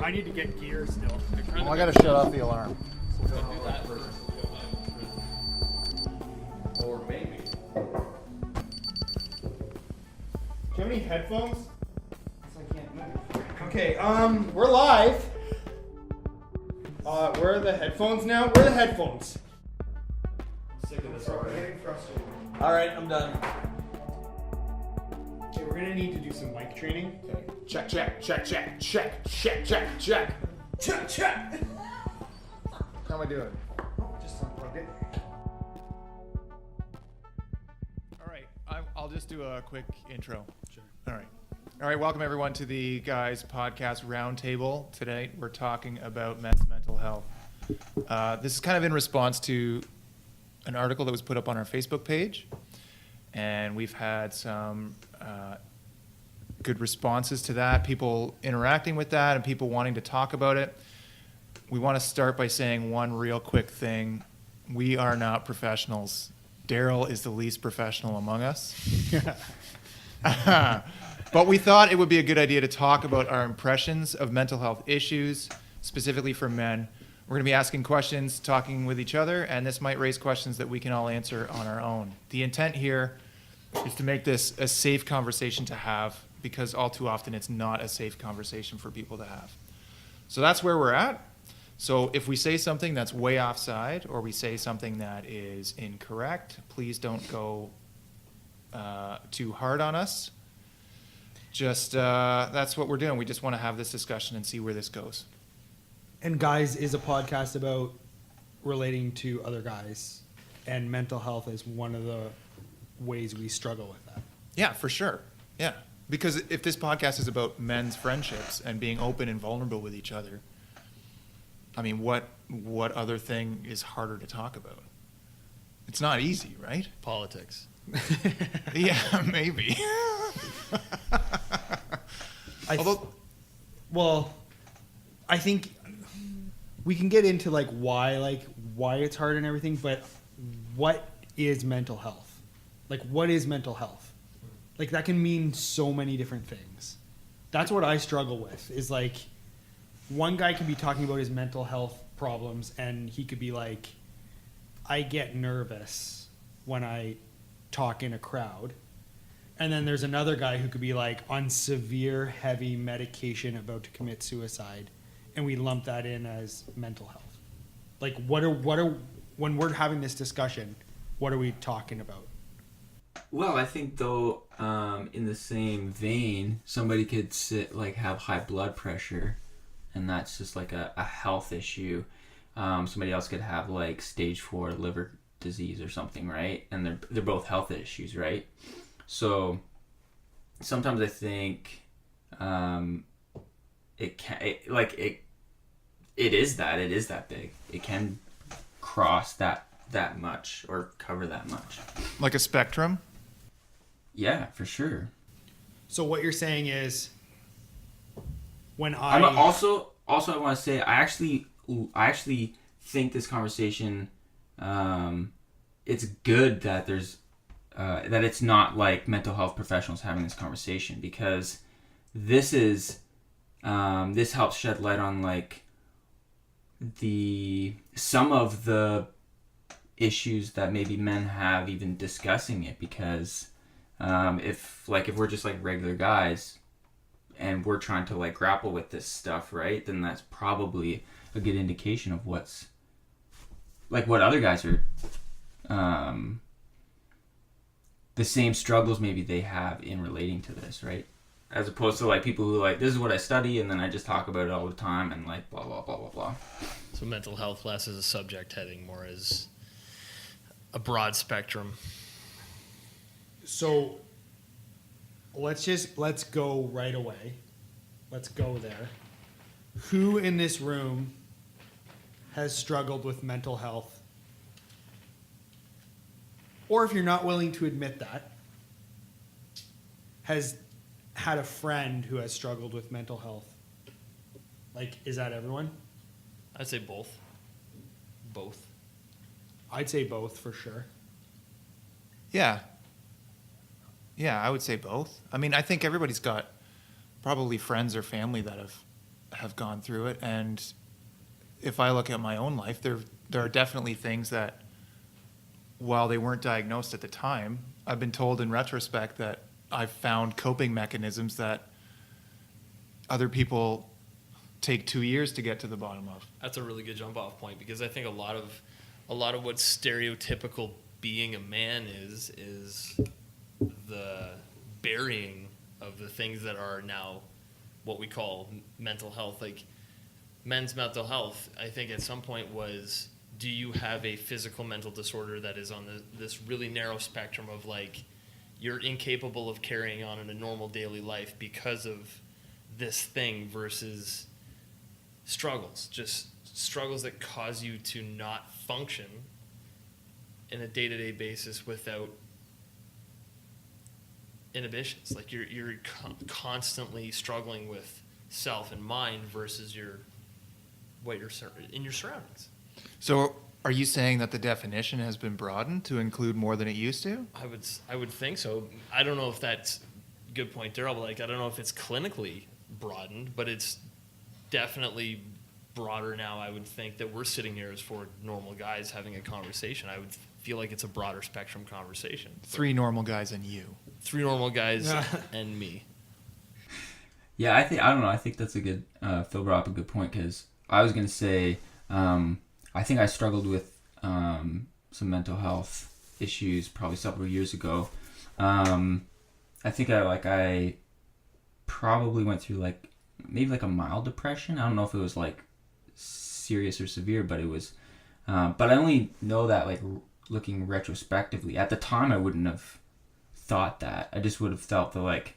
I need to get gear still. Well, I gotta shut off the alarm. We'll do that first. Or maybe. Do you have any headphones? Okay, we're live. Where are the headphones now? Where are the headphones? I'm sick of this already. frustrated. Alright, I'm done. Okay, we're gonna need to do some mic training. Okay. Check. How am I doing? Just unplugged it. All right, I'll just do a quick intro. Sure. All right. Welcome everyone to the Guys Podcast Roundtable. Today we're talking about men's mental health. This is kind of in response to an article that was put up on our Facebook page, and we've had some good responses to that. People interacting with that, and people wanting to talk about it. We want to start by saying one real quick thing. We are not professionals. Daryl is the least professional among us. But we thought it would be a good idea to talk about our impressions of mental health issues, specifically for men. We're going to be asking questions, talking with each other, and this might raise questions that we can all answer on our own. The intent here is to make this a safe conversation to have, because all too often it's not a safe conversation for people to have. So that's where we're at. So if we say something that's way offside, or we say something that is incorrect, please don't go too hard on us. Just that's what we're doing. We just want to have this discussion and see where this goes. And Guys is a podcast about relating to other guys, and mental health is one of the ways we struggle with that. Yeah, for sure. Yeah. Because if this podcast is about men's friendships and being open and vulnerable with each other, I mean, what other thing is harder to talk about? It's not easy, right? Politics. Yeah, maybe. I think we can get into why it's hard and everything, but what is mental health? What is mental health? That can mean so many different things. That's what I struggle with, is one guy can be talking about his mental health problems, and he could be like, I get nervous when I talk in a crowd. And then there's another guy who could be on severe, heavy medication, about to commit suicide, and we lump that in as mental health. What are when we're having this discussion, what are we talking about? Well, I think though, in the same vein, somebody could have high blood pressure, and that's just a health issue. Somebody else could have stage 4 liver disease or something, right? And they're both health issues, right? So sometimes I think it is that big. It can cross that much or cover that much. Like a spectrum? Yeah, for sure. So what you're saying is, when I also I want to say I actually think this conversation, it's good that there's that it's not mental health professionals having this conversation, because this helps shed light on some of the issues that maybe men have even discussing it, because if we're just regular guys and we're trying to grapple with this stuff, right, then that's probably a good indication of what's what other guys are the same struggles maybe they have in relating to this, right? As opposed to people who this is what I study, and then I just talk about it all the time, and blah blah blah blah blah. So mental health less as a subject heading, more as a broad spectrum. So let's go right away. Let's go there. Who in this room has struggled with mental health? Or if you're not willing to admit that, has had a friend who has struggled with mental health? Is that everyone? I'd say both. Both. I'd say both for sure. Yeah. Yeah, I would say both. I mean, I think everybody's got probably friends or family that have have gone through it, and if I look at my own life, there are definitely things that, while they weren't diagnosed at the time, I've been told in retrospect that I've found coping mechanisms that other people take 2 years to get to the bottom of. That's a really good jump off point, because I think a lot of what stereotypical being a man is the burying of the things that are now what we call mental health. Like, men's mental health, I think at some point was, do you have a physical mental disorder that is on this really narrow spectrum of, like, you're incapable of carrying on in a normal daily life because of this thing, versus just struggles that cause you to not function in a day-to-day basis without inhibitions. Like, you're constantly struggling with self and mind versus in your surroundings. So are you saying that the definition has been broadened to include more than it used to? I would think so. I don't know if that's a good point, Daryl, but like, I don't know if it's clinically broadened, but it's definitely broader now. I would think that we're sitting here as four normal guys having a conversation. I would feel like it's a broader spectrum conversation. 3 normal guys and you. 3 normal guys and me. Yeah, I don't know. I think that's a good, Phil brought up a good point, because I was going to say, I think I struggled with some mental health issues probably several years ago. I think I probably went through maybe a mild depression. I don't know if it was serious or severe, but it was, but I only know that looking retrospectively. At the time, I wouldn't have thought that. I just would have felt that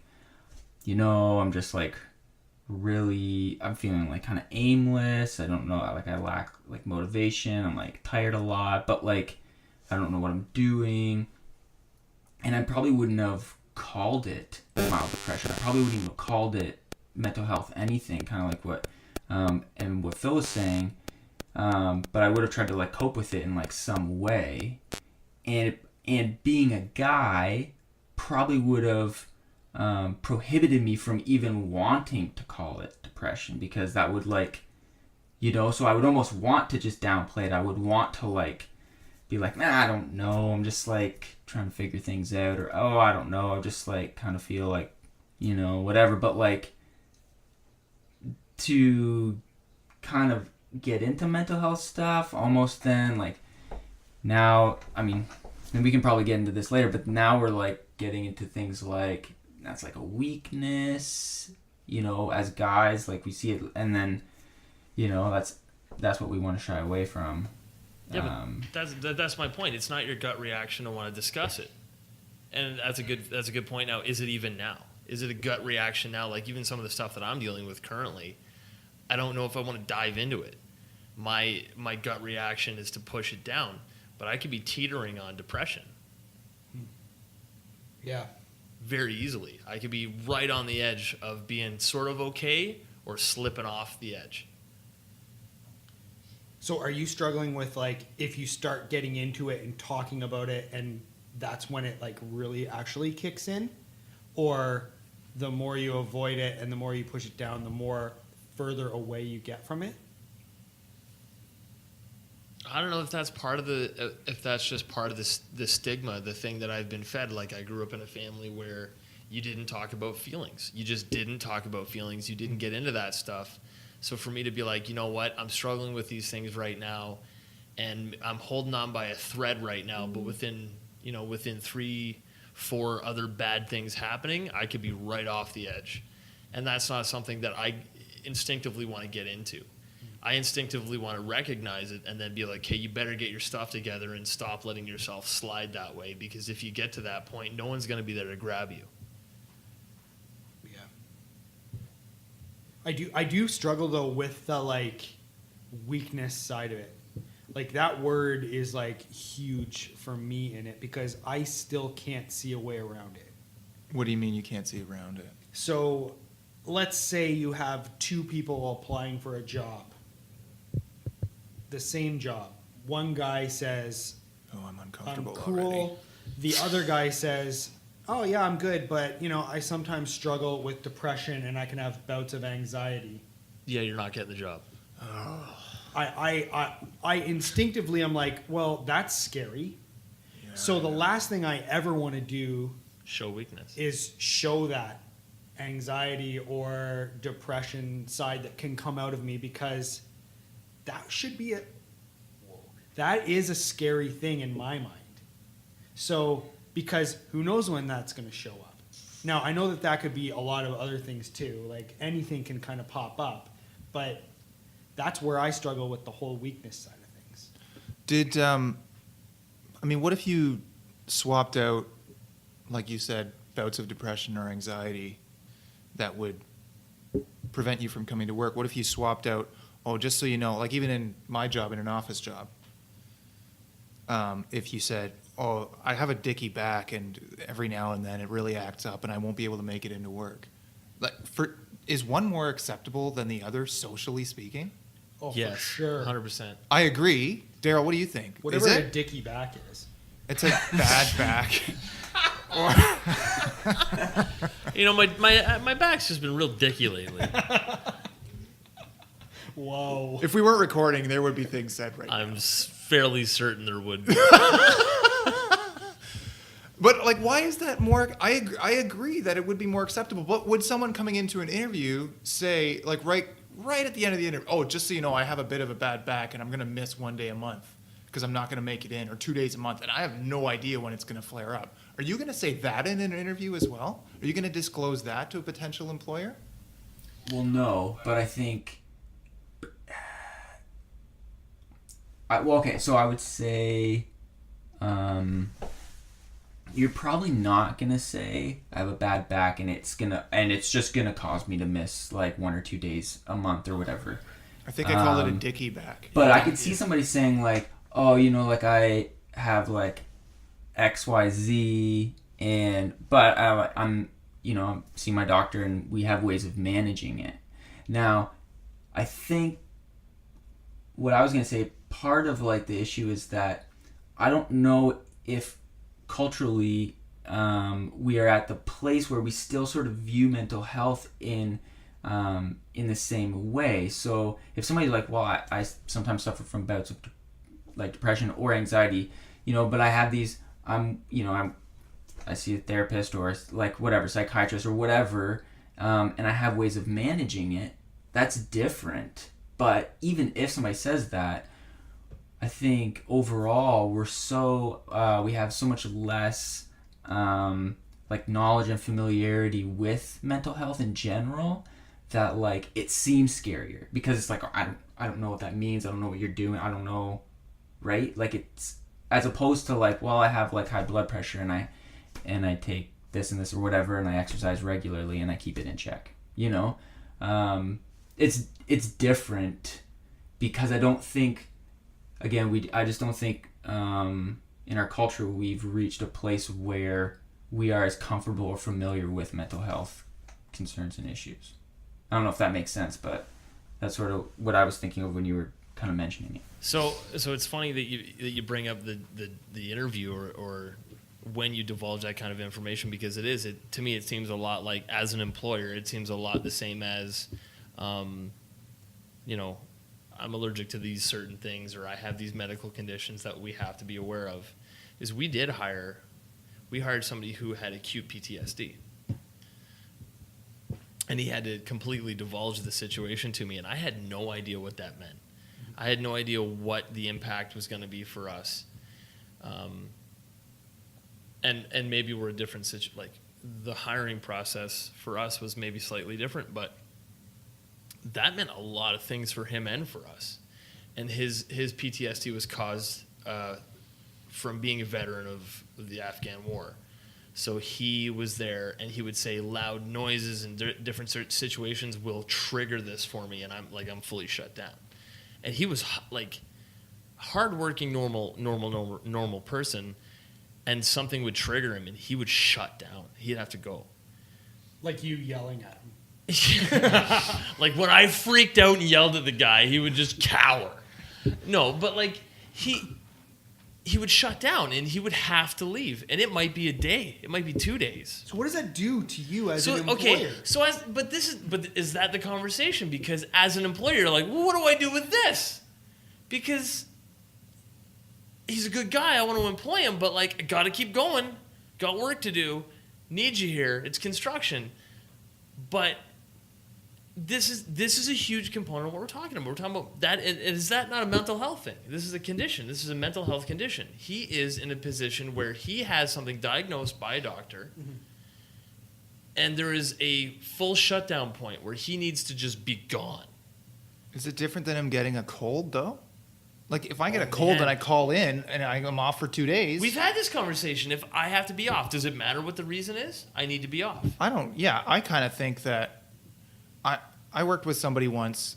I'm just really, I'm feeling kind of aimless. I don't know, I lack motivation. I'm tired a lot, but I don't know what I'm doing. And I probably wouldn't have called it mild depression. I probably wouldn't even have called it mental health anything, kind of what and what Phil was saying. But I would have tried to cope with it in some way. And being a guy probably would have prohibited me from even wanting to call it depression, because that would so I would almost want to just downplay it. I would want to be I don't know, I'm just trying to figure things out, or I don't know, I just kind of feel whatever. But to kind of get into mental health stuff almost then now, I mean, and we can probably get into this later, but now we're getting into things that's a weakness, as guys, we see it, and then that's what we want to shy away from. Yeah, but that's my point. It's not your gut reaction to want to discuss it, and that's a good point. Now, is it even now? Is it a gut reaction now? Even some of the stuff that I'm dealing with currently, I don't know if I want to dive into it. My gut reaction is to push it down, but I could be teetering on depression. Yeah. Very easily. I could be right on the edge of being sort of okay or slipping off the edge. So are you struggling with if you start getting into it and talking about it, and that's when it really actually kicks in? Or the more you avoid it and the more you push it down, the more further away you get from it? I don't know if that's just part of the stigma, the thing that I've been fed. I grew up in a family where you didn't talk about feelings. You just didn't talk about feelings. You didn't get into that stuff. So for me to be you know what, I'm struggling with these things right now, and I'm holding on by a thread right now, but within 3-4 other bad things happening, I could be right off the edge. And that's not something that I instinctively want to get into. I instinctively want to recognize it and then be hey, you better get your stuff together and stop letting yourself slide that way, because if you get to that point, no one's going to be there to grab you. Yeah. I do struggle though with the weakness side of it. That word is huge for me in it, because I still can't see a way around it. What do you mean you can't see around it? So let's say you have 2 people applying for a job. The same job. One guy says, Oh, I'm I'm uncomfortable cool. already. The other guy says, oh yeah, I'm good, but I sometimes struggle with depression and I can have bouts of anxiety. Yeah, you're not getting the job. I instinctively I'm like, well, that's scary. So the last thing I ever want to do Show weakness. is show that anxiety or depression side that can come out of me, because that should be that is a scary thing in my mind. So, because who knows when that's going to show up. Now, I know that could be a lot of other things too. Like anything can kind of pop up, but that's where I struggle with the whole weakness side of things. Did what if you swapped out, like you said, bouts of depression or anxiety that would prevent you from coming to work? What if you swapped out, just so you know, like even in my job, in an office job, if you said, I have a dicky back and every now and then it really acts up and I won't be able to make it into work. Like, is one more acceptable than the other, socially speaking? Oh, Yes, for sure. 100%. I agree. Daryl, what do you think? Whatever Is a it? dicky back is. It's a bad back. You know, my back's just been real dicky lately. Whoa. If we weren't recording, there would be things said right now. I'm fairly certain there would be. But like, why is that more? I agree that it would be more acceptable. But would someone coming into an interview say, like, right at the end of the interview, just so you know, I have a bit of a bad back and I'm going to miss 1 day a month because I'm not going to make it in, or 2 days a month, and I have no idea when it's going to flare up. Are you going to say that in an interview as well? Are you going to disclose that to a potential employer? Well, no, but I think. Okay, so I would say. You're probably not gonna say I have a bad back and it's just gonna cause me to miss like 1 or 2 days a month or whatever. I think I call it a dicky back. But I could see somebody saying like, like I have like XYZ but I'm seeing my doctor and we have ways of managing it. Now, I think what I was gonna say, part of like the issue is that I don't know if culturally we are at the place where we still sort of view mental health in the same way. So if somebody's like, well, I sometimes suffer from bouts of like depression or anxiety, but I have these, I see a therapist or like whatever, psychiatrist or whatever, and I have ways of managing it, that's different. But even if somebody says that, I think overall we have so much less like knowledge and familiarity with mental health in general that like it seems scarier, because it's like I don't know what that means, I don't know what you're doing, I don't know, right? Like it's as opposed to like, well, I have like high blood pressure and I take this and this or whatever and I exercise regularly and I keep it in check. It's different, because I don't think. Again, I just don't think in our culture we've reached a place where we are as comfortable or familiar with mental health concerns and issues. I don't know if that makes sense, but that's sort of what I was thinking of when you were kind of mentioning it. So it's funny that you bring up the interview or when you divulge that kind of information, because to me it seems a lot like, as an employer, it seems a lot the same as I'm allergic to these certain things, or I have these medical conditions that we have to be aware of. Is we hired somebody who had acute PTSD, and he had to completely divulge the situation to me, and I had no idea what that meant. I had no idea what the impact was going to be for us, and maybe we're a different situation. Like the hiring process for us was maybe slightly different, but that meant a lot of things for him and for us. And his PTSD was caused from being a veteran of the Afghan war. So he was there, and he would say loud noises and different situations will trigger this for me, and I'm fully shut down. And he was like hardworking, normal person, and something would trigger him, and he would shut down. He'd have to go. Like you yelling at him. Like when I freaked out and yelled at the guy, he would just cower. No, but like he would shut down and he would have to leave. And it might be a day. It might be 2 days. So what does that do to you as So, an employer? okay, so but is that the conversation? Because as an employer, you're like, well, what do I do with this? Because he's a good guy. I want to employ him, but like, I got to keep going. Got work to do. Need you here. It's construction. But this is a huge component of what we're talking about. We're talking about that. And is that not a mental health thing? This is a condition. This is a mental health condition. He is in a position where he has something diagnosed by a doctor, and there is a full shutdown point where he needs to just be gone. Is it different than him getting a cold, though? Like, if I get a cold man. and I call in and I'm off for 2 days. We've had this conversation. If I have to be off, does it matter what the reason is? I need to be off. I kind of think that I worked with somebody once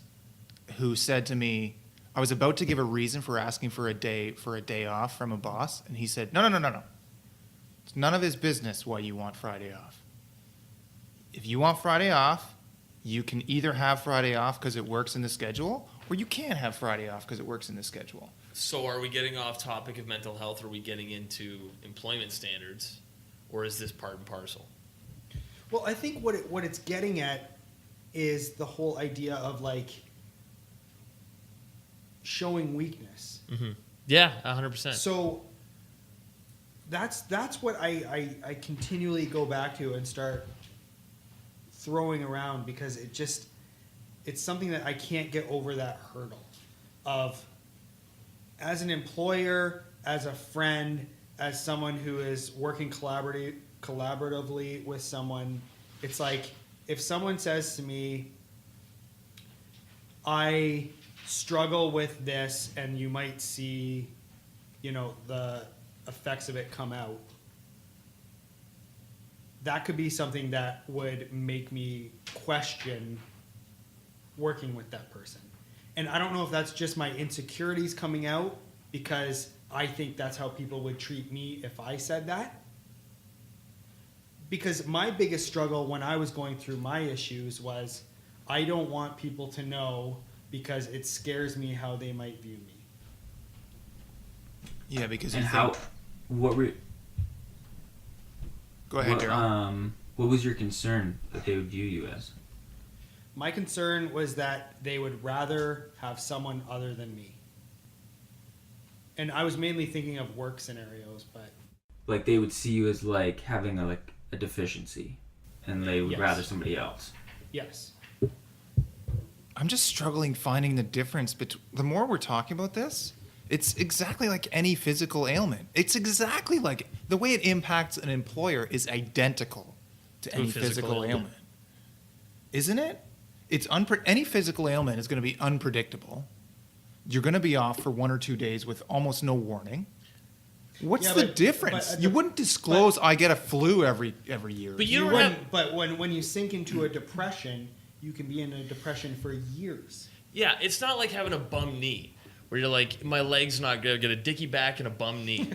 who said to me, I was about to give a reason for asking for a day off from a boss, and he said, no. It's none of his business why you want Friday off. If you want Friday off, you can either have Friday off because it works in the schedule, or you can't have Friday off because it works in the schedule. So are we getting off topic of mental health? Or are we getting into employment standards? Or is this part and parcel? Well, I think what it's getting at is the whole idea of like showing weakness. Yeah, 100%. So that's what I continually go back to and start throwing around, because it's something that I can't get over, that hurdle of, as an employer, as a friend, as someone who is working collaboratively with someone. It's like, if someone says to me, I struggle with this, and you might see, the effects of it come out, that could be something that would make me question working with that person. And I don't know if that's just my insecurities coming out, because I think that's how people would treat me if I said that. Because my biggest struggle when I was going through my issues was, I don't want people to know, because it scares me how they might view me. Yeah, because And what were Go ahead, Daryl. what was your concern that they would view you as? My concern was that they would rather have someone other than me. And I was mainly thinking of work scenarios, but Like they would see you as like having a deficiency, and they would Yes. rather somebody else. yes. I'm just struggling finding the difference between. The more we're talking about this, it's exactly like any physical ailment. It's exactly like the way it impacts an employer is identical to any physical ailment, isn't it? It's any physical ailment is going to be unpredictable. You're going to be off for 1 or 2 days with almost no warning. What's Yeah, the but- difference? but- You wouldn't disclose I get a flu every year. But you don't wouldn't, have... but when you sink into a depression, you can be in a depression for years. Yeah, it's not like having a bum knee, where you're like, my leg's not good, get a dicky back and a bum knee.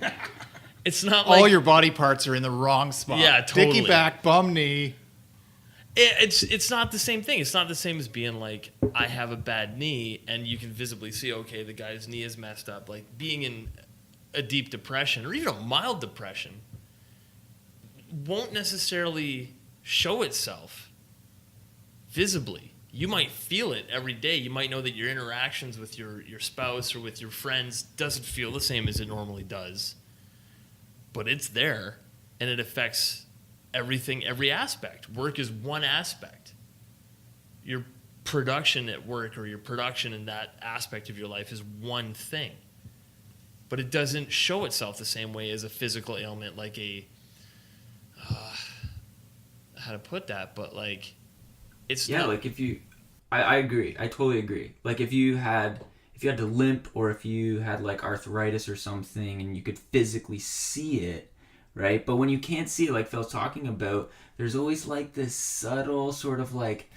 It's not like... all your body parts are in the wrong spot. Yeah, totally. Dicky back, bum knee. It's not the same thing. It's not the same as being like, I have a bad knee, and you can visibly see, okay, the guy's knee is messed up. Like, being in a deep depression, or even a mild depression, won't necessarily show itself visibly. You might feel it every day. You might know that your interactions with your spouse or with your friends doesn't feel the same as it normally does. But it's there, and it affects everything, every aspect. Work is one aspect. Your production at work, or your production in that aspect of your life, is one thing. But it doesn't show itself the same way as a physical ailment, like how to put that, but like, it's Yeah, not, like if you, I agree. I totally agree. Like if you had to limp, or if you had like arthritis or something, and you could physically see it, right? But when you can't see it, like Phil's talking about, there's always like this subtle sort of like,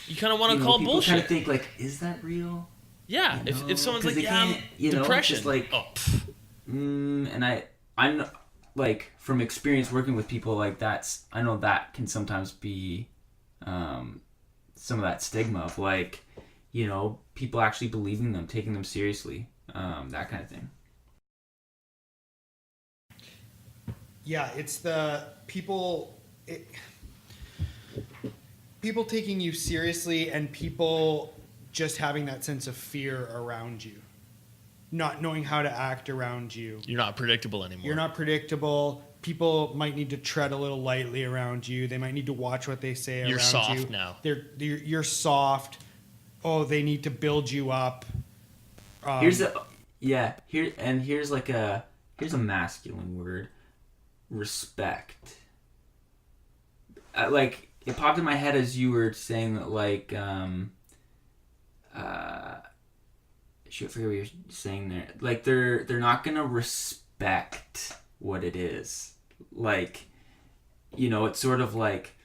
you kind of want to people call kind bullshit. of think like, is that real? Yeah, You know, if someone's 'cause like, they yeah, I'm can't, you know, depression. just like- oh, pff. And I'm like, from experience working with people, like I know that can sometimes be some of that stigma of like, people actually believing them, taking them seriously, that kind of thing. Yeah, it's the people people taking you seriously and people just having that sense of fear around you. Not knowing how to act around you. You're not predictable anymore. You're not predictable. People might need to tread a little lightly around you. They might need to watch what they say around you. You're soft now. You're soft. Oh, they need to build you up. Here's a masculine word. Respect. Like it popped in my head as you were saying that, like, shoot, I forget what you're saying there. Like they're not gonna respect what it is. Like, you know, it's sort of like,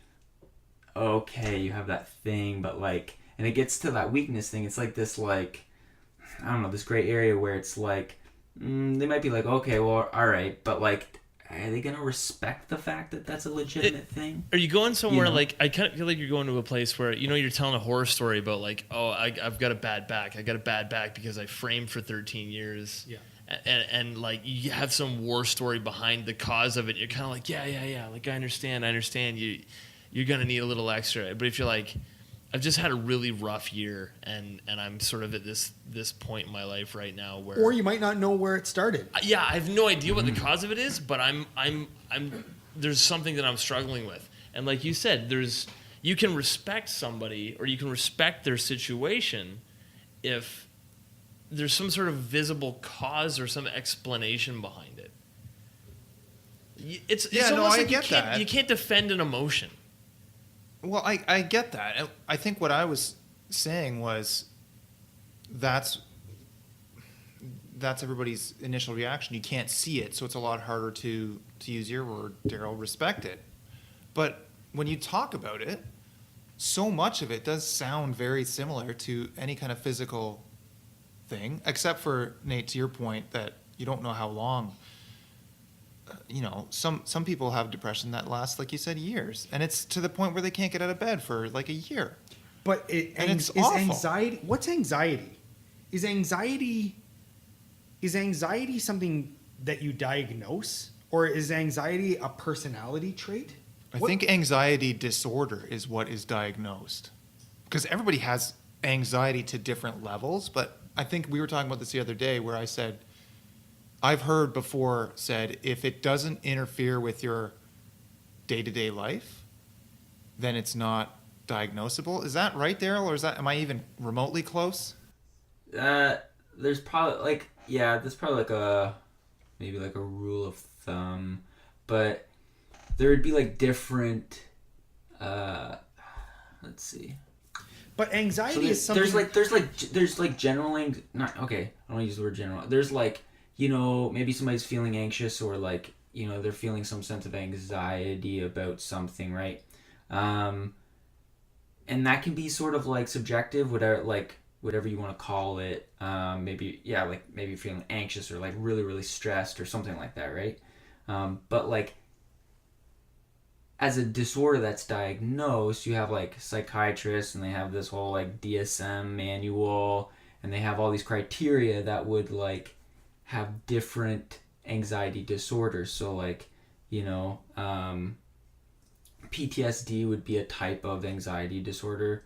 okay, you have that thing, but like, and it gets to that weakness thing. It's like this, like, I don't know, this gray area where it's like, they might be like, okay, well, all right, but like, are they gonna respect the fact that that's a legitimate thing? Are you going somewhere, You know? like, I kind of feel like you're going to a place where, you know, you're telling a horror story about like, oh, I've got a bad back. I got a bad back because I framed for 13 years. Yeah. And like you have some war story behind the cause of it. You're kind of like, yeah. Like, I understand. You're going to need a little extra. But if you're like, I've just had a really rough year and I'm sort of at this point in my life right now where, or you might not know where it started. yeah, I have no idea what the cause of it is, but I'm there's something that I'm struggling with. And like you said, you can respect somebody or you can respect their situation if there's some sort of visible cause or some explanation behind it. It's Yeah, no, almost I like get that. you can't defend an emotion. Well, I get that. I think what I was saying was that's everybody's initial reaction. You can't see it, so it's a lot harder to use your word, Daryl, respect it. But when you talk about it, so much of it does sound very similar to any kind of physical thing, except for, Nate, to your point that you don't know how long. You know, some people have depression that lasts, like you said, years, and it's to the point where they can't get out of bed for like a year. But it's is awful. anxiety? What's anxiety? Is anxiety something that you diagnose, or is anxiety a personality trait? I think anxiety disorder is what is diagnosed, because everybody has anxiety to different levels. But I think we were talking about this the other day, where I said, I've heard before said, if it doesn't interfere with your day-to-day life, then it's not diagnosable. Is that right, Daryl, or am I even remotely close? There's probably there's probably maybe like a rule of thumb, but there would be like different. Let's see. But anxiety is something. There's general not okay. I don't want to use the word general. There's like, you know, maybe somebody's feeling anxious or like, you know, they're feeling some sense of anxiety about something, right? And that can be sort of like subjective, whatever you want to call it. Maybe you're feeling anxious or like really, really stressed or something like that, right? But like, as a disorder that's diagnosed, you have like psychiatrists and they have this whole like DSM manual and they have all these criteria that would like have different anxiety disorders. So like, you know, PTSD would be a type of anxiety disorder.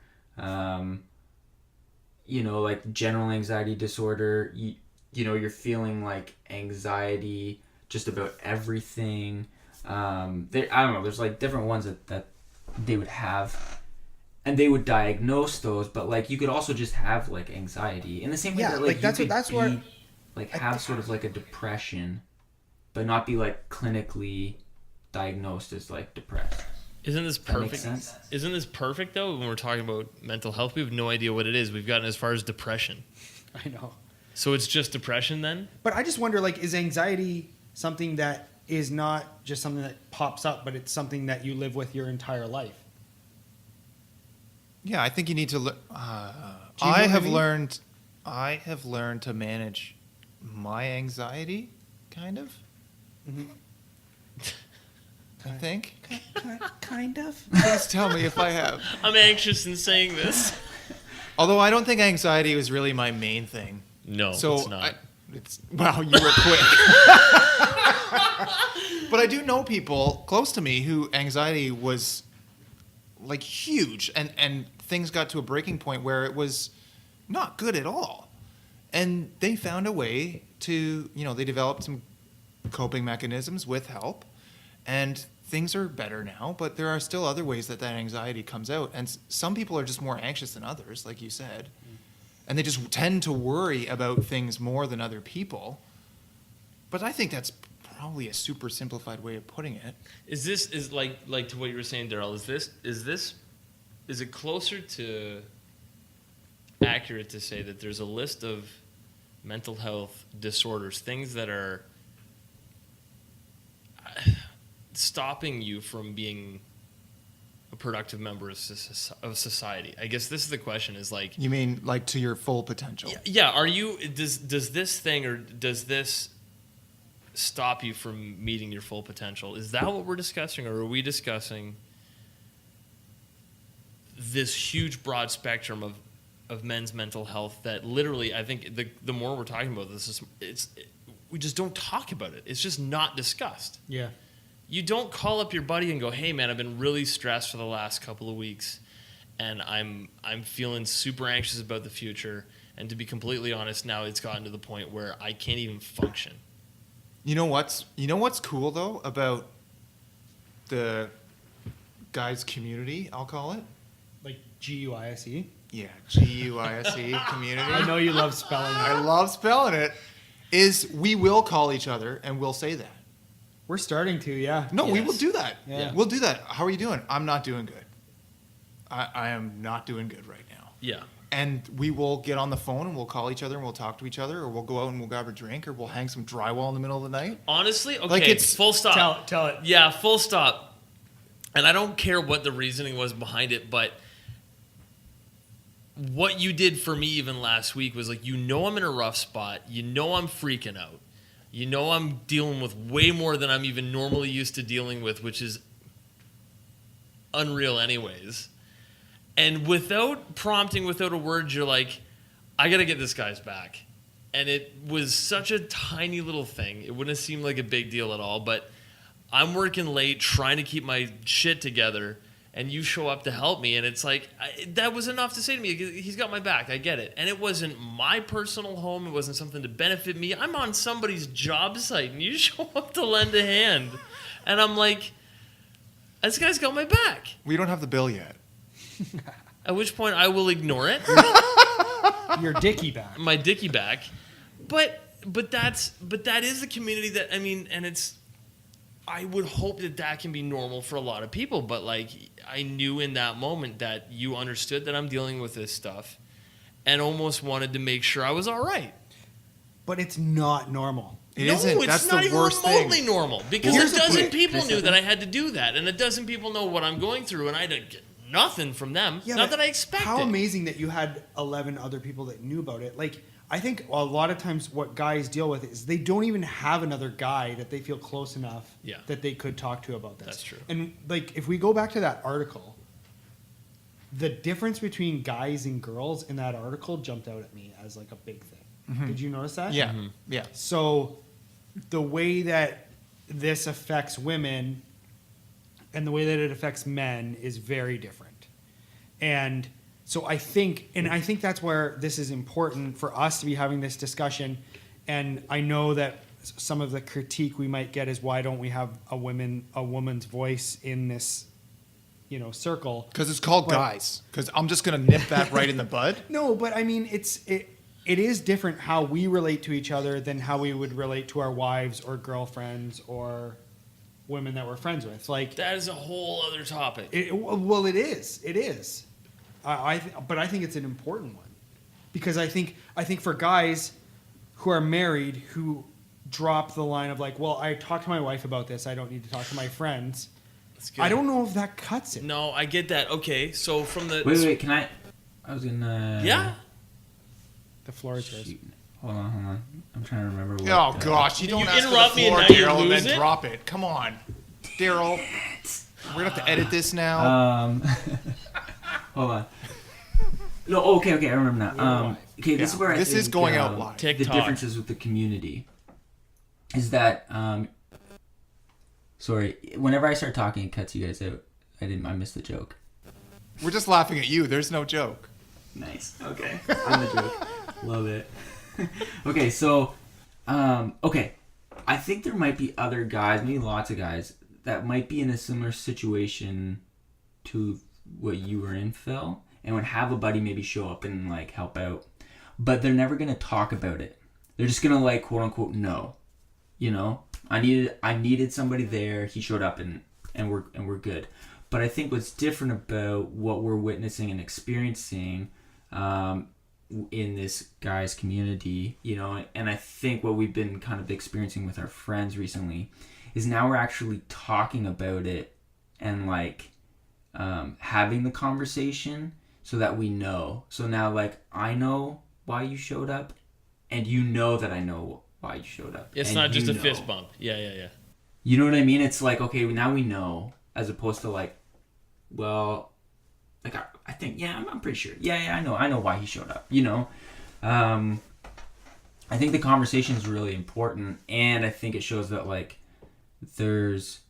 You know, like general anxiety disorder, you know, you're feeling like anxiety just about everything. I don't know, there's like different ones that they would have and they would diagnose those, but like you could also just have like anxiety in the same way that like that's where like have sort of like a depression but not be like clinically diagnosed as like depressed. Isn't this That makes perfect? sense? Isn't this perfect though? When we're talking about mental health, we have no idea what it is. We've gotten as far as depression. I know. So it's just depression then? But I just wonder, like, is anxiety something that is not just something that pops up, but it's something that you live with your entire life? Yeah, I think you need to. know I what I mean? have learned to manage my anxiety, kind of. Mm-hmm. I think. Kind of. Please tell me if I have. I'm anxious in saying this. Although I don't think anxiety was really my main thing. No, So it's not. wow, you were quick. But I do know people close to me who anxiety was like huge, and things got to a breaking point where it was not good at all. And they found a way to, they developed some coping mechanisms with help, and things are better now, but there are still other ways that anxiety comes out. And some people are just more anxious than others, like you said. And they just tend to worry about things more than other people. But I think that's probably a super simplified way of putting it. Is like to what you were saying, Daryl, is it closer to accurate to say that there's a list of mental health disorders, things that are stopping you from being a productive member of society? I guess this is the question, is like... You mean like to your full potential? Yeah, are you... Does this thing, or does this stop you from meeting your full potential? Is that what we're discussing, or are we discussing this huge broad spectrum of men's mental health that literally, I think the more we're talking about this, we just don't talk about it. It's just not discussed. Yeah. You don't call up your buddy and go, "Hey man, I've been really stressed for the last couple of weeks and I'm feeling super anxious about the future, and to be completely honest, now it's gotten to the point where I can't even function." You know what's cool though about the guys community, I'll call it? Like GUISE. Yeah, GUISE community. I know you love spelling I that. love spelling it. Is we will call each other and we'll say that. We're starting to, yeah. No, we Yes. will do that. Yeah. We'll do that. How are you doing? I'm not doing good. I am not doing good right now. Yeah. And we will get on the phone and we'll call each other and we'll talk to each other, or we'll go out and we'll grab a drink, or we'll hang some drywall in the middle of the night. Honestly, okay, Like, it's- full stop. Tell it. Yeah, full stop. And I don't care what the reasoning was behind it, but what you did for me even last week was like, I'm in a rough spot. I'm freaking out. I'm dealing with way more than I'm even normally used to dealing with, which is unreal anyways. And without prompting, without a word, you're like, I got to get this guy's back. And it was such a tiny little thing. It wouldn't have seemed like a big deal at all, but I'm working late trying to keep my shit together, and you show up to help me, and it's like, that was enough to say to me, he's got my back, I get it. And it wasn't my personal home, it wasn't something to benefit me. I'm on somebody's job site, and you show up to lend a hand. And I'm like, this guy's got my back. We don't have the bill yet. At which point I will ignore it. Your dicky back. My dicky back. But that is the community that, and it's, I would hope that can be normal for a lot of people, but like, I knew in that moment that you understood that I'm dealing with this stuff and almost wanted to make sure I was all right. But it's not normal. It No, isn't. it's That's not the even worst remotely thing. normal, because Here's a the dozen point. people knew that I had to do that, and a dozen people know what I'm going through, and I didn't get nothing from them. Yeah, Not but that I expected. How amazing that you had 11 other people that knew about it. Like, I think a lot of times what guys deal with is they don't even have another guy that they feel close enough Yeah. that they could talk to about this. That's true. And like, if we go back to that article, the difference between guys and girls in that article jumped out at me as like a big thing. Mm-hmm. Did you notice that? Yeah. Yeah. So the way that this affects women and the way that it affects men is very different. And so I think that's where this is important for us to be having this discussion. And I know that some of the critique we might get is, why don't we have a woman's voice in this, circle? Because it's called But- guys. Because I'm just going to nip that right in the bud. No, but I mean, it is different how we relate to each other than how we would relate to our wives or girlfriends or women that we're friends with. Like, That is a whole other topic. it is. But I think it's an important one, because I think for guys who are married who drop the line of like, well, I talked to my wife about this, I don't need to talk to my friends. That's good. I don't know if that cuts it. No, I get that. Okay, so from the... Wait, can I was gonna... Yeah? The floor is yours. Shoot. Hold on. I'm trying to remember what... Oh, gosh. You don't You ask for interrupt the me and floor, now you Daryl, and lose then it? drop it. Come on. Daryl. We're going to have to edit this now. Hold on. No, okay, I remember now. Okay, this is where I This think, is going out live. the TikTok. differences with the community is that Sorry. Whenever I start talking, it cuts you guys out. I missed the joke. We're just laughing at you. There's no joke. Nice. Okay. I'm the joke. Love it. Okay, so, okay. I think there might be other guys, maybe lots of guys, that might be in a similar situation to what you were in, Phil, and would have a buddy maybe show up and, like, help out. But they're never going to talk about it. They're just going to, like, quote unquote, no. You know? I needed somebody there. He showed up and we're good. But I think what's different about what we're witnessing and experiencing in this guy's community, you know, and I think what we've been kind of experiencing with our friends recently is now we're actually talking about it and like having the conversation so that we know. So now, like, I know why you showed up and you know that I know why you showed up. It's and not just a know. fist bump. Yeah. You know what I mean? It's like, okay, now we know, as opposed to like, well, like I think, yeah, I'm pretty sure. Yeah, I know why he showed up. You know, I think the conversation is really important, and I think it shows that like there's,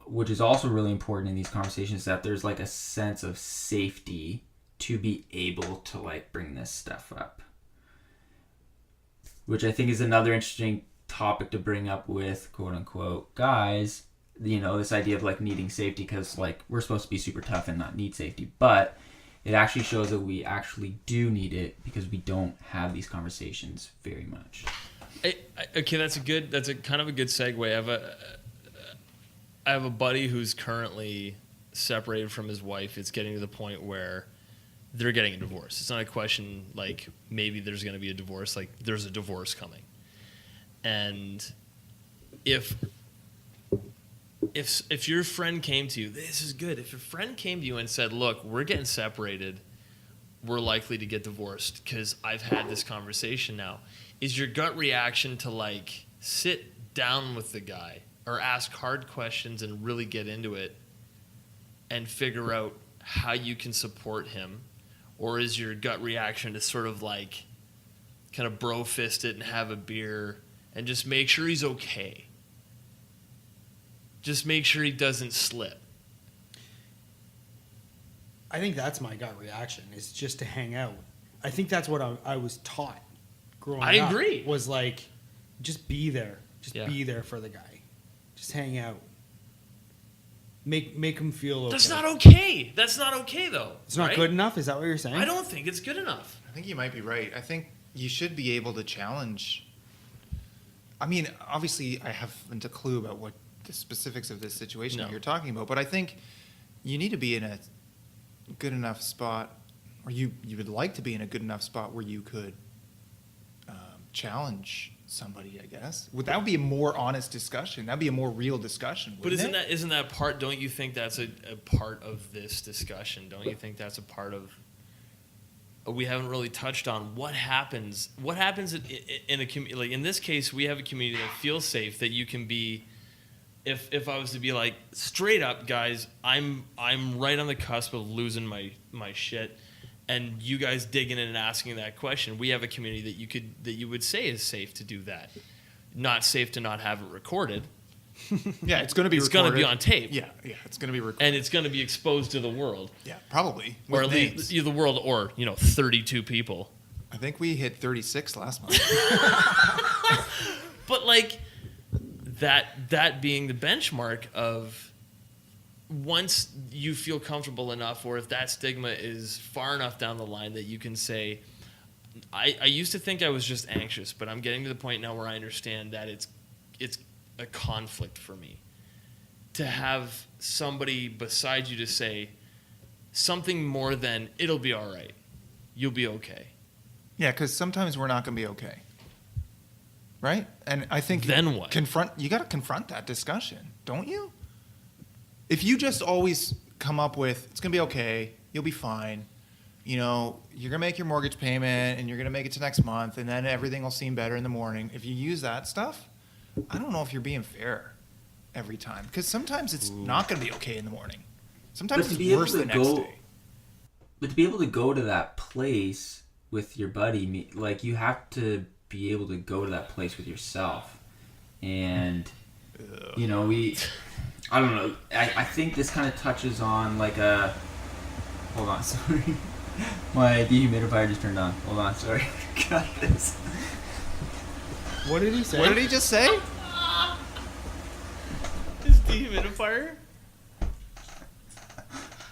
which is also really important in these conversations, that there's like a sense of safety to be able to like bring this stuff up, which I think is another interesting topic to bring up with quote unquote guys. You know, this idea of like needing safety, because like we're supposed to be super tough and not need safety, but it actually shows that we actually do need it because we don't have these conversations very much. Okay, that's a kind of a good segue. I have a buddy who's currently separated from his wife. It's getting to the point where they're getting a divorce. It's not a question like maybe there's going to be a divorce, like there's a divorce coming. And if your friend came to you, this is good. If your friend came to you and said, look, we're getting separated, we're likely to get divorced because I've had this conversation now, is your gut reaction to like sit down with the guy or ask hard questions and really get into it and figure out how you can support him? Or is your gut reaction to sort of like kind of bro fist it and have a beer and just make sure he's okay? Just make sure he doesn't slip. I think that's my gut reaction, is just to hang out. I think that's what I was taught growing up. I agree. Was like, just be there. Just Yeah. be there for the guy. Just hang out. Make him feel okay. That's not okay. That's not okay, though. It's not right? good enough? Is that what you're saying? I don't think it's good enough. I think you might be right. I think you should be able to challenge. I mean, obviously, I haven't a clue about what the specifics of this situation No. you're talking about, but I think you need to be in a good enough spot, or you would like to be in a good enough spot where you could challenge somebody, I guess. That would be a more honest discussion. That'd be a more real discussion. But wouldn't it? isn't that part? Don't you think that's a part of this discussion? Don't you think that's a part of? We haven't really touched on what happens. What happens in a community? Like in this case, we have a community that feels safe, that you can be. If I was to be like straight up, guys, I'm right on the cusp of losing my shit, and you guys digging in and asking that question. We have a community that you would say is safe to do that. Not safe to not have it recorded. Yeah, it's going to be It's recorded. going to be on tape. Yeah, it's going to be recorded. And it's going to be exposed to the world. Yeah, probably. Or With at least names. the world, or 32 people. I think we hit 36 last month. But like that being the benchmark of once you feel comfortable enough, or if that stigma is far enough down the line that you can say, I used to think I was just anxious, but I'm getting to the point now where I understand that it's a conflict for me to have somebody beside you to say something more than it'll be all right, you'll be okay. Yeah, because sometimes we're not going to be okay. Right? And I think Then what? You got to confront that discussion, don't you? If you just always come up with, it's going to be okay, you'll be fine, you're going to make your mortgage payment and you're going to make it to next month and then everything will seem better in the morning. If you use that stuff, I don't know if you're being fair every time. Because sometimes it's not going to be okay in the morning. Sometimes it's worse the next day. But to be able to go to that place with your buddy, like you have to be able to go to that place with yourself. And You know, I don't know. I think this kind of touches on like a. Hold on, sorry. My dehumidifier just turned on. Hold on, sorry. Got this. What did he say? What did he just say? His dehumidifier?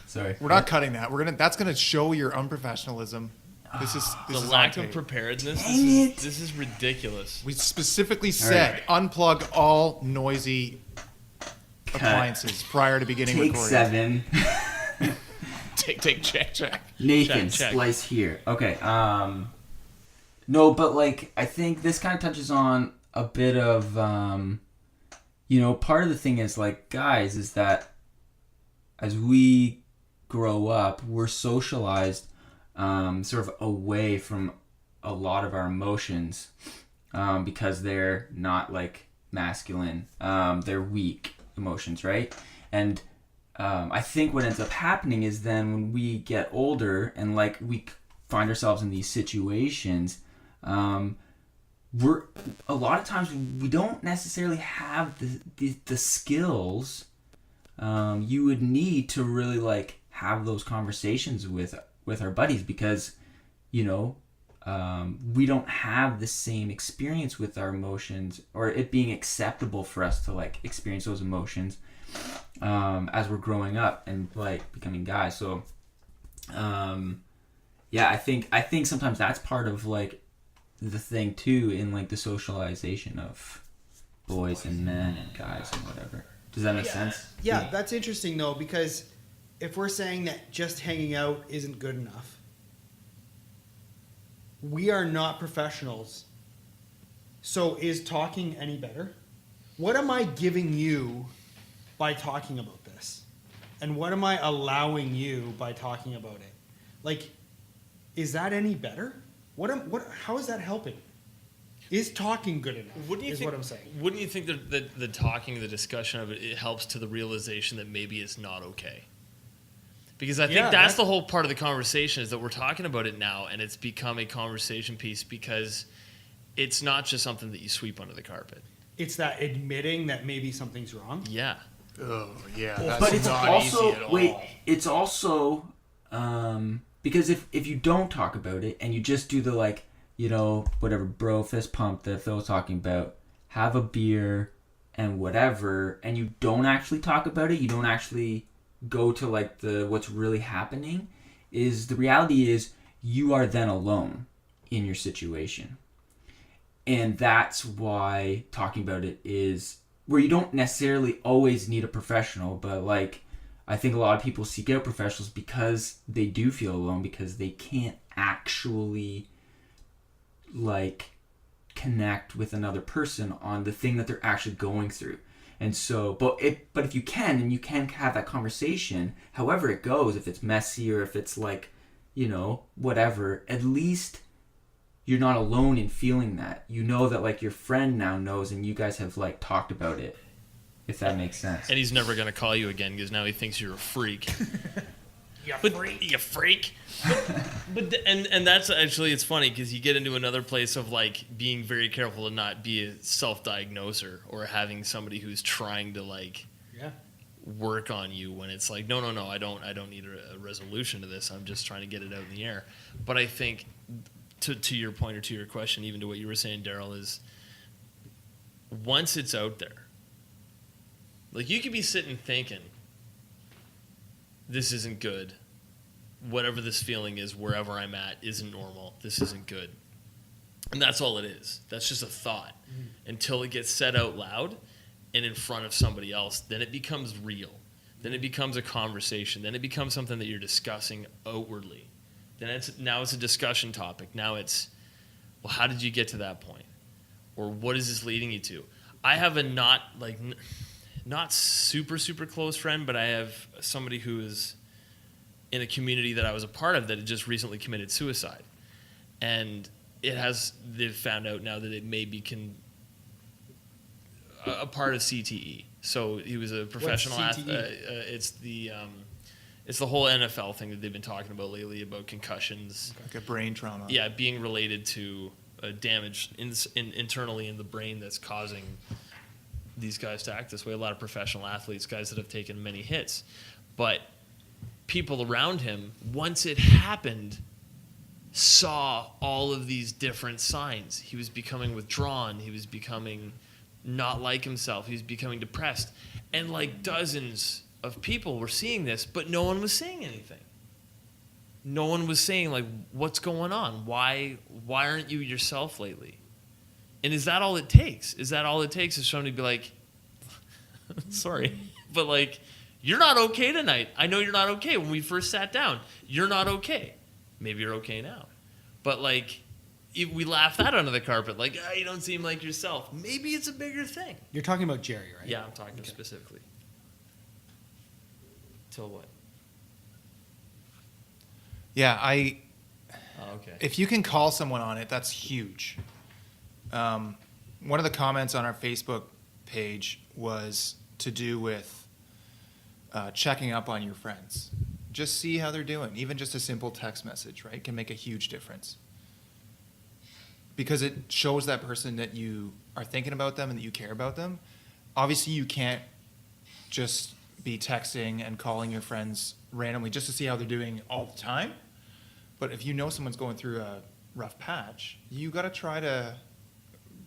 Sorry. We're not cutting that. That's gonna show your unprofessionalism. This The is lack on of tape. preparedness. Dang it. This is ridiculous. We specifically said unplug all noisy appliances prior to beginning Take recording. 7. Check. Nathan, Check. splice here. Okay. No, but like I think this kind of touches on a bit of part of the thing is like guys is that as we grow up, we're socialized sort of away from a lot of our emotions because they're not like masculine. They're weak emotions, right? And I think what ends up happening is then when we get older and like we find ourselves in these situations, we're a lot of times we don't necessarily have the skills you would need to really like have those conversations with our buddies because we don't have the same experience with our emotions or it being acceptable for us to like experience those emotions as we're growing up and like becoming guys. So I think sometimes that's part of like the thing too in like the socialization of boys and men and guys and whatever. Does that make sense? Yeah, that's interesting though, because if we're saying that just hanging out isn't good enough, we are not professionals. So is talking any better? What am I giving you by talking about this? And what am I allowing you by talking about it? Like, is that any better? How is that helping? Is talking good enough? What do you think? What I'm saying. Wouldn't you think that the talking, the discussion of it helps to the realization that maybe it's not okay? Because I think that's the whole part of the conversation is that we're talking about it now, and it's become a conversation piece because it's not just something that you sweep under the carpet. It's that admitting that maybe something's wrong. Yeah. Oh yeah, that's But it's not also easy at all. it's also because if you don't talk about it and you just do the like whatever bro fist pump that Phil was talking about, have a beer and whatever, and you don't actually talk about it, you don't actually go to like the what's really happening, is the reality is you are then alone in your situation. And that's why talking about it is where you don't necessarily always need a professional, but like I think a lot of people seek out professionals because they do feel alone because they can't actually like connect with another person on the thing that they're actually going through. And so but if you can and you can have that conversation, however it goes, if it's messy or if it's like whatever, at least you're not alone in feeling that. You know that like your friend now knows and you guys have like talked about it, if that makes sense. And he's never going to call you again because now he thinks you're a freak. You freak. And that's actually, it's funny because you get into another place of like being very careful to not be a self-diagnoser or having somebody who's trying to like work on you when it's like, no, I don't need a resolution to this. I'm just trying to get it out in the air. But I think to your point or to your question, even to what you were saying, Daryl, is once it's out there, like you could be sitting thinking, this isn't good. Whatever this feeling is, wherever I'm at, isn't normal. This isn't good. And that's all it is. That's just a thought. Until it gets said out loud and in front of somebody else, then it becomes real. Then it becomes a conversation. Then it becomes something that you're discussing outwardly. Then now it's a discussion topic. Now it's, well, how did you get to that point? Or what is this leading you to? I have a not super, super close friend, but I have somebody who is in a community that I was a part of that had just recently committed suicide. And they've found out now that it may be a part of CTE. So he was a professional athlete. It's the whole NFL thing that they've been talking about lately about concussions. Like a brain trauma. Yeah, being related to damage internally in the brain that's causing these guys to act this way. A lot of professional athletes, guys that have taken many hits. But people around him, once it happened, saw all of these different signs. He was becoming withdrawn. He was becoming not like himself. He was becoming depressed. And like dozens of people were seeing this, but no one was saying anything. No one was saying, like, what's going on? Why aren't you yourself lately? And is that all it takes? Is that all it takes is somebody to be like, sorry, but like, you're not okay tonight. I know you're not okay. When we first sat down, you're not okay. Maybe you're okay now. But like, if we laugh that under the carpet, like, you don't seem like yourself. Maybe it's a bigger thing. You're talking about Jerry, right? Yeah, I'm talking specifically. Till what? Yeah, Oh, okay. if you can call someone on it, that's huge. One of the comments on our Facebook page was to do with checking up on your friends. Just see how they're doing. Even just a simple text message, right, can make a huge difference. Because it shows that person that you are thinking about them and that you care about them. Obviously, you can't just be texting and calling your friends randomly just to see how they're doing all the time. But if you know someone's going through a rough patch, you got to try to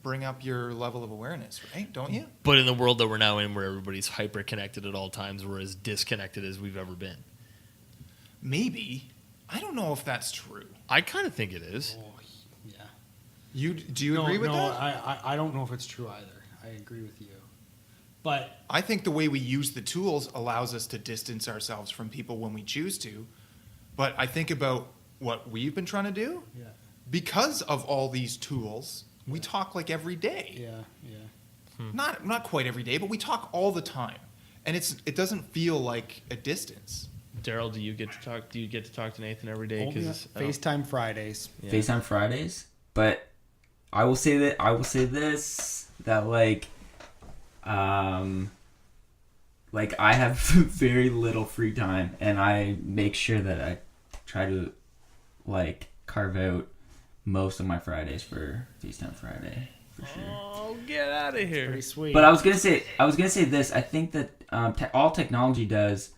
bring up your level of awareness, right? Don't you? But in the world that we're now in, where everybody's hyper connected at all times, we're as disconnected as we've ever been. Maybe. I don't know if that's true. I kind of think it is. Oh, yeah. Do you agree with that? I don't know if it's true either. I agree with you. But I think the way we use the tools allows us to distance ourselves from people when we choose to. But I think about what we've been trying to do. yeah, Because of all these tools, we talk like every day. yeah. Not quite every day, but we talk all the time. And it doesn't feel like a distance. Daryl, do you get to talk? Do you get to talk to Nathan every day? Only Because FaceTime Fridays. Yeah. FaceTime Fridays, but I will say this that like I have very little free time, and I make sure that I try to like carve out most of my Fridays for FaceTime Friday for sure. Oh, get out of here! Pretty sweet. But I was gonna say this. I think that all technology does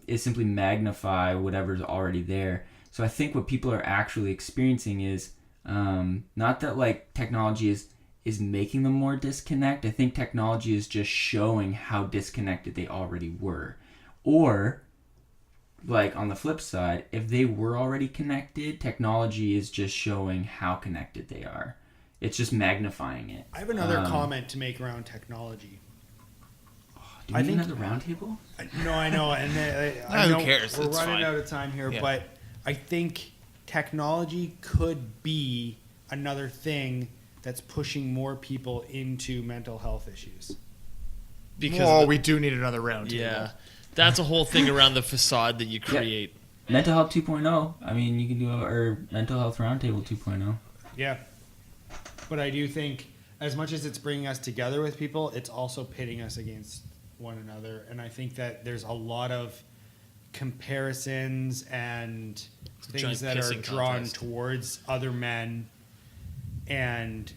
is simply magnify whatever's already there. So I think what people are actually experiencing is not that like technology is making them more disconnect. I think technology is just showing how disconnected they already were. Or like on the flip side, if they were already connected, technology is just showing how connected they are. It's just magnifying it. I have another comment to make around technology. Do we need another roundtable? No, I know, and I who know cares? we're It's running fine. out of time here, Yeah. but I think technology could be another thing that's pushing more people into mental health issues. Because we do need another round. yeah, that's a whole thing around the facade that you create. Mental Health 2.0. I mean, you can do our Mental Health Roundtable 2.0. Yeah, but I do think as much as it's bringing us together with people, it's also pitting us against one another, and I think that there's a lot of comparisons and things giant that are pissing drawn contest. towards other men, and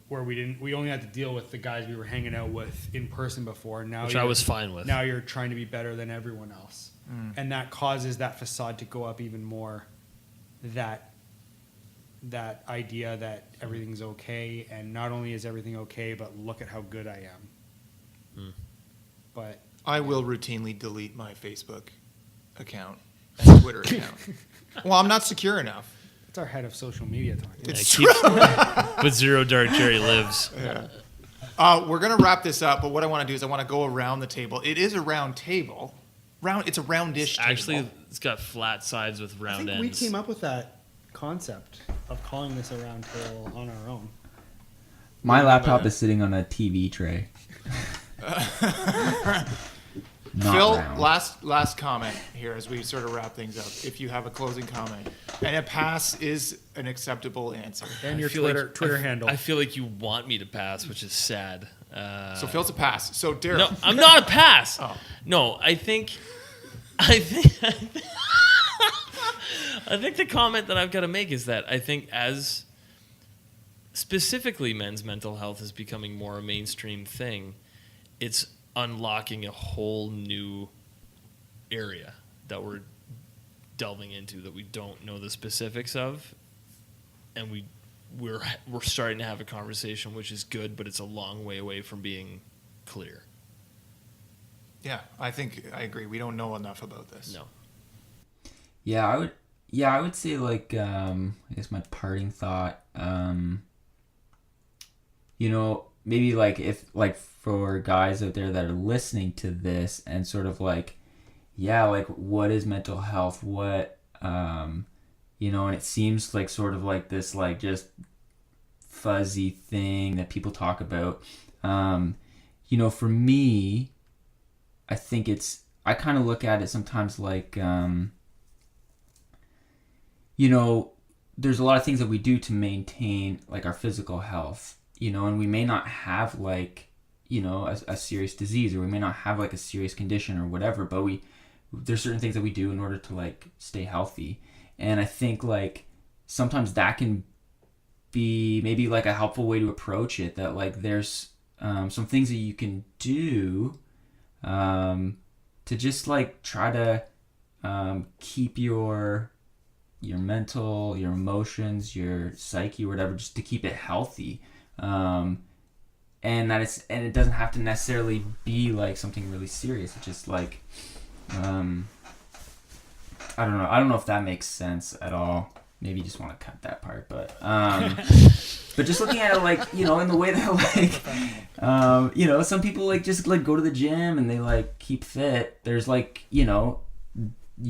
where we only had to deal with the guys we were hanging out with in person before. Now Which I was fine with. Now you're trying to be better than everyone else, and that causes that facade to go up even more. That idea that everything's okay, and not only is everything okay, but look at how good I am. But I will routinely delete my Facebook account and Twitter account. Well, I'm not secure enough. it's our head of social media talking. It's Keep- but Zero Dark Jerry lives. We're going to wrap this up, but what I want to do is I want to go around the table. It is a round table. It's a roundish table. Actually, it's got flat sides with I round think ends. we came up with that concept of calling this a round table on our own. My laptop is sitting on a TV tray. Not Phil, round. last comment here as we sort of wrap things up. If you have a closing comment, and a pass is an acceptable answer. And your I feel like- Twitter handle. I feel like you want me to pass, which is sad. So Phil's a pass. So Daryl, No, I'm not a pass. Oh. No, I think the comment that I've got to make is that I think as specifically men's mental health is becoming more a mainstream thing, it's unlocking a whole new area that we're delving into that we don't know the specifics of, and we're starting to have a conversation, which is good, but it's a long way away from being clear. Yeah, I think I agree. We don't know enough about this. No. Yeah, I would say like I guess my parting thought, maybe like if like for guys out there that are listening to this and sort of like, yeah, like what is mental health? What and it seems like sort of like this like just fuzzy thing that people talk about. For me, I think I kind of look at it sometimes like there's a lot of things that we do to maintain like our physical health, and we may not have like, a serious disease, or we may not have like a serious condition or whatever, but there's certain things that we do in order to like stay healthy. And I think like sometimes that can be maybe like a helpful way to approach it, that like there's some things that you can do to just like try to keep your mental, your emotions, your psyche, or whatever, just to keep it healthy. And it doesn't have to necessarily be like something really serious. It's just like, I don't know if that makes sense at all. Maybe you just want to cut that part, but but just looking at it like, in the way that like, some people like just like go to the gym and they like keep fit. There's like, you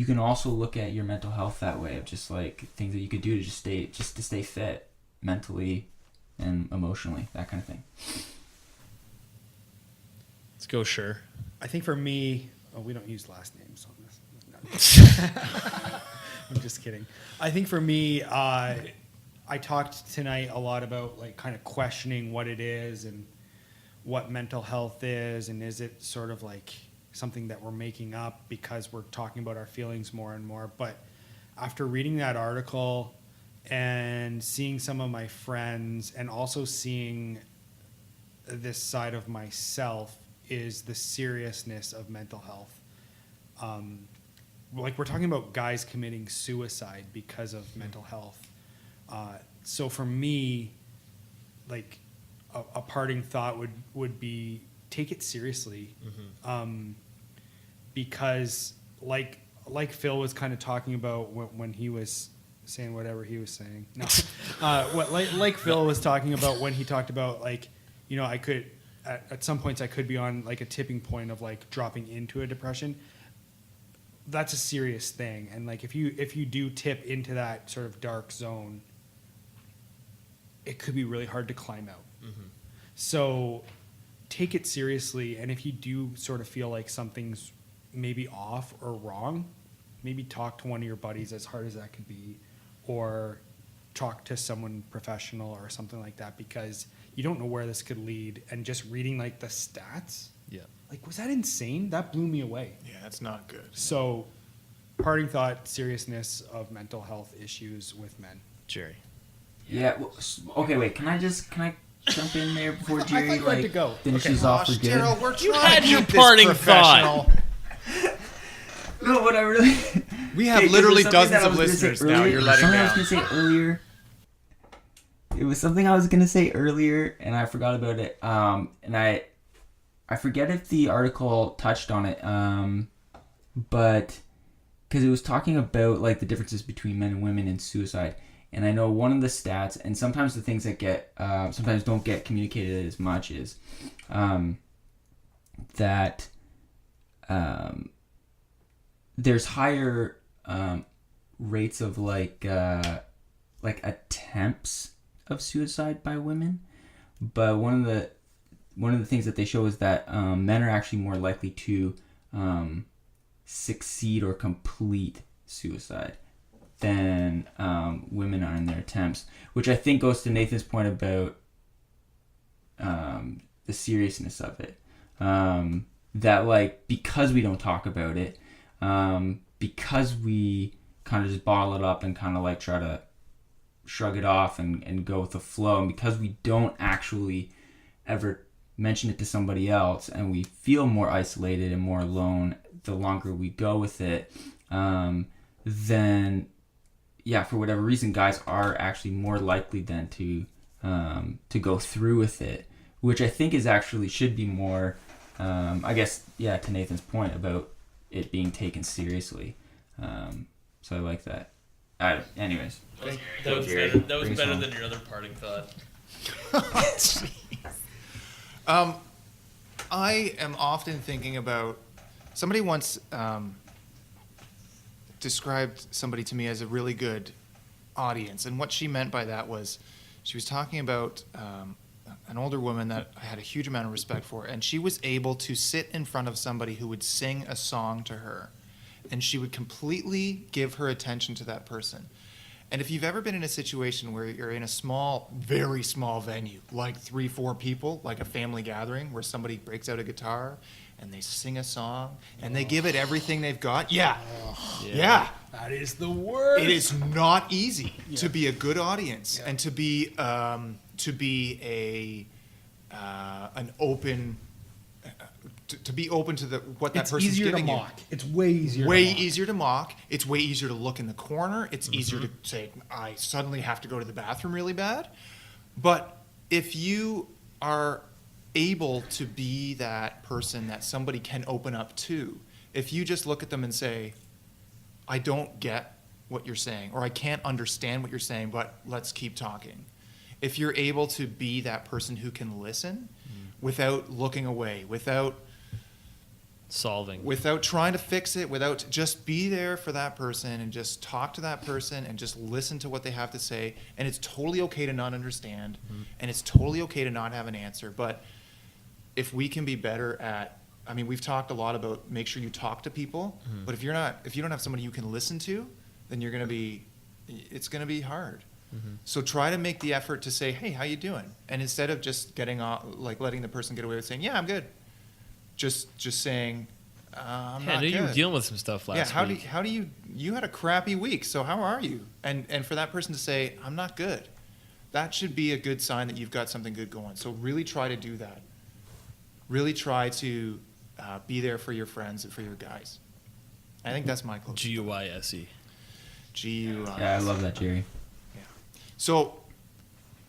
can also look at your mental health that way, of just like things that you could do to stay fit mentally and emotionally, that kind of thing. Let's go. Sure. I think for me, we don't use last names on this. No. I'm just kidding. I think for me, I talked tonight a lot about like kind of questioning what it is and what mental health is, and is it sort of like something that we're making up because we're talking about our feelings more and more. But after reading that article and seeing some of my friends, and also seeing this side of myself, is the seriousness of mental health. Like we're talking about guys committing suicide because of mental health. So for me, like a parting thought would be, take it seriously. Mm-hmm. Because like Phil was kind of talking about when he was saying whatever he was saying. No, like Phil was talking about when he talked about like, I could at some points I could be on like a tipping point of like dropping into a depression. That's a serious thing, and like if you do tip into that sort of dark zone, it could be really hard to climb out. Mm-hmm. So take it seriously, and if you do sort of feel like something's maybe off or wrong, maybe talk to one of your buddies, as hard as that could be, or talk to someone professional or something like that, because you don't know where this could lead. And just reading like the stats, like, was that insane? That blew me away. Yeah, that's not good. So parting thought, seriousness of mental health issues with men. Jerry. Yeah. Well, okay. Wait. Can I jump in there before Jerry I thought you had to go. finishes off for good? Daryl, we're You trying had to your keep this parting professional. thought. No, what I really We have Okay, 'cause literally it was something dozens that I of was gonna say listeners now. earlier. You're letting Something I down. was gonna say earlier. It was something I was gonna say earlier, and I forgot about it. And I forget if the article touched on it. But because it was talking about like the differences between men and women in suicide, and I know one of the stats, and sometimes the things that get sometimes don't get communicated as much, is that there's higher rates of like attempts of suicide by women, but one of the things that they show is that men are actually more likely to succeed or complete suicide than women are in their attempts, which I think goes to Nathan's point about the seriousness of it. That like, because we don't talk about it, because we kind of just bottle it up and kind of like try to shrug it off and go with the flow, and because we don't actually ever mention it to somebody else and we feel more isolated and more alone the longer we go with it, then yeah, for whatever reason, guys are actually more likely then to go through with it, which I think is actually should be more, I guess, yeah, to Nathan's point about it being taken seriously. So I like that. Anyways. That was Jerry, better, that was bring us better home. than your other parting thought. I am often thinking about, somebody once described somebody to me as a really good audience, and what she meant by that was she was talking about an older woman that I had a huge amount of respect for, and she was able to sit in front of somebody who would sing a song to her, and she would completely give her attention to that person. And if you've ever been in a situation where you're in a small, very small venue, like 3-4 people, like a family gathering, where somebody breaks out a guitar and they sing a song and they give it everything they've got, yeah. That is the worst. It is not easy to be a good audience and to be an open, to be open to what that It's person's easier to giving you. mock. It's way easier. Way to mock. easier to mock. It's way easier to look in the corner. It's easier to say, I suddenly have to go to the bathroom really bad. But if you are able to be that person that somebody can open up to, if you just look at them and say, I don't get what you're saying, or I can't understand what you're saying, but let's keep talking. If you're able to be that person who can listen without looking away, without trying to fix it, without just be there for that person and just talk to that person and just listen to what they have to say. And it's totally okay to not understand, and it's totally okay to not have an answer. But if we can be better at, I mean, we've talked a lot about make sure you talk to people, but if you don't have somebody you can listen to, then it's going to be hard. So try to make the effort to say, hey, how you doing? And instead of just getting off, like letting the person get away with saying, yeah, I'm good. Just saying, I'm Hey, I not knew good. you were dealing with some stuff last week. How do you had a crappy week, so how are you? And for that person to say, I'm not good, that should be a good sign that you've got something good going. So really try to do that. Really try to be there for your friends and for your guys. I think that's my closing. GUISE. GUISE. Yeah, I love that, Jerry. Yeah. So,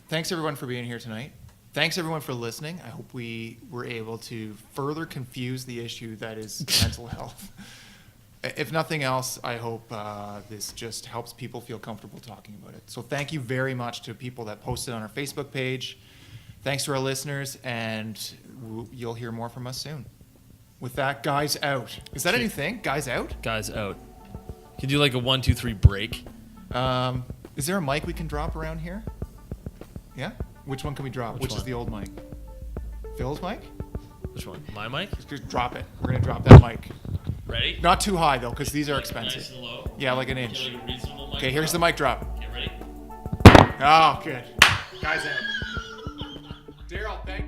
thanks everyone for being here tonight. Thanks everyone for listening. I hope we were able to further confuse the issue that is mental health. If nothing else, I hope this just helps people feel comfortable talking about it. So thank you very much to people that posted on our Facebook page. Thanks to our listeners, and you'll hear more from us soon. With that, guys out. Is that a new thing? Guys out? Guys out. Can you do like a 1, 2, 3 break? Is there a mic we can drop around here? Yeah? Which one can we drop? Which is one? the old mic? Phil's mic? Which one? My mic? Just drop it. We're going to drop that mic. Ready? Not too high, though, because these are Nice expensive. and low. Yeah, like an inch. Get like a reasonable mic Okay, here's the drop. mic drop. Get ready? Oh, good. Guys out. Daryl, thank you.